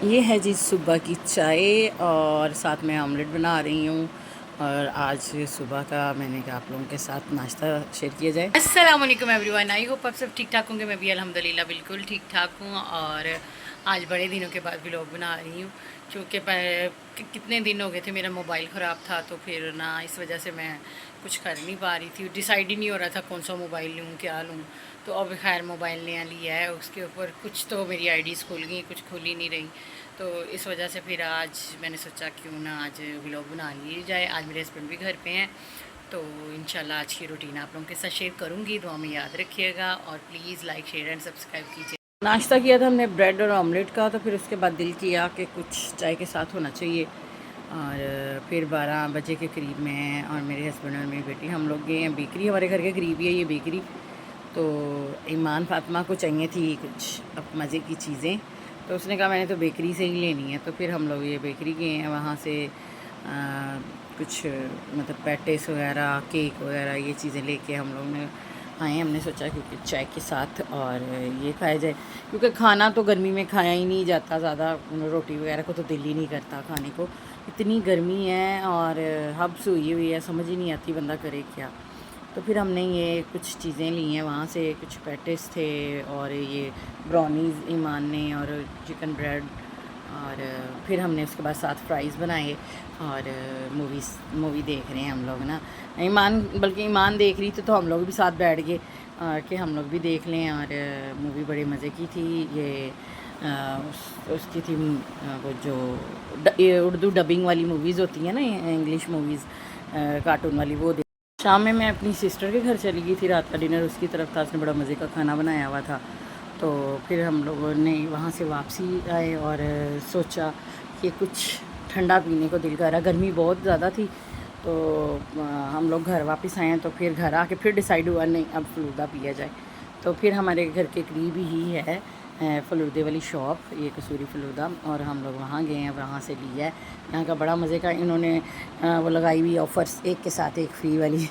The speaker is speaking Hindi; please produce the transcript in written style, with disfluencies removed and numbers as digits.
ये है जी सुबह की चाय और साथ में ऑमलेट बना रही हूँ। और आज सुबह का मैंने कहा आप लोगों के साथ नाश्ता शेयर किया जाए। अस्सलाम वालेकुम एवरीवन, आई होप आप सब ठीक ठाक होंगे। मैं भी अल्हम्दुलिल्लाह बिल्कुल ठीक ठाक हूँ। और आज बड़े दिनों के बाद व्लॉग बना रही हूँ क्योंकि कितने दिन हो गए थे, मेरा मोबाइल ख़राब था तो फिर ना इस वजह से मैं कुछ कर नहीं पा रही थी। डिसाइड ही नहीं हो रहा था कौन सा मोबाइल लूँ, क्या लूँ। तो अब खैर मोबाइल नया लिया है, उसके ऊपर कुछ तो मेरी आईडीज़ खुल गई, कुछ खुल ही नहीं रही। तो इस वजह से फिर आज मैंने सोचा क्यों ना आज व्लॉग बना लिए जाए। आज मेरे हस्बैंड भी घर पे हैं तो इंशाल्लाह आज की रूटीन आप लोगों के साथ शेयर करूँगी। दुआ में याद रखिएगा और please like share and subscribe कीजिए। नाश्ता किया था हमने ब्रेड और ऑमलेट का, तो फिर उसके बाद दिल किया कि कुछ चाय के साथ होना चाहिए। और फिर 12 बजे के करीब में और मेरे हस्बैंड और मेरी बेटी हम लोग गए हैं बेकरी, हमारे घर के करीब ही है ये बेकरी। तो ईमान फातिमा को चाहिए थी कुछ अब मज़े की चीज़ें, तो उसने कहा मैंने तो बेकरी से ही लेनी है। तो फिर हम लोग ये बेकरी गए हैं, वहाँ से कुछ मतलब पैटिस वगैरह केक वगैरह ये चीज़ें लेके हम लोग ने आए। हमने सोचा क्योंकि चाय के साथ और ये खाया जाए, क्योंकि खाना तो गर्मी में खाया ही नहीं जाता ज़्यादा। रोटी वगैरह को तो दिल ही नहीं करता खाने को, इतनी गर्मी है और हब्स हुई है, समझ ही नहीं आती बंदा करे क्या। तो फिर हमने ये कुछ चीज़ें ली हैं वहाँ से, कुछ पैटिस थे और ये ब्राउनीज़ ईमान ने और चिकन ब्रेड। और फिर हमने उसके बाद साथ फ्राइज़ बनाए और मूवी देख रहे हैं हम लोग ना। ईमान बल्कि ईमान देख रही थी तो हम लोग भी साथ बैठ गए कि हम लोग भी देख लें। और मूवी बड़े मज़े की थी ये। उसकी थी वो जो ये उर्दू डबिंग वाली मूवीज़ होती हैं ना, इंग्लिश मूवीज़ कार्टून वाली, वो शाम में मैं अपनी सिस्टर के घर चली गई थी। रात का डिनर उसकी तरफ था, उसने बड़ा मज़े का खाना बनाया हुआ था। तो फिर हम लोगों ने वहाँ से वापसी आए और सोचा कि कुछ ठंडा पीने को दिल कर रहा, गर्मी बहुत ज़्यादा थी। तो हम लोग घर वापस आए हैं, तो फिर घर आके फिर डिसाइड हुआ नहीं अब फ़लूदा पिया जाए। तो फिर हमारे घर के करीब ही है फ़लूदे वाली शॉप, ये कसूरी फ़लूदा, और हम लोग वहाँ गए हैं, वहाँ से लिया है। यहाँ का बड़ा मज़े का इन्होंने वो लगाई हुई ऑफ़र्स, एक के साथ एक फ्री वाली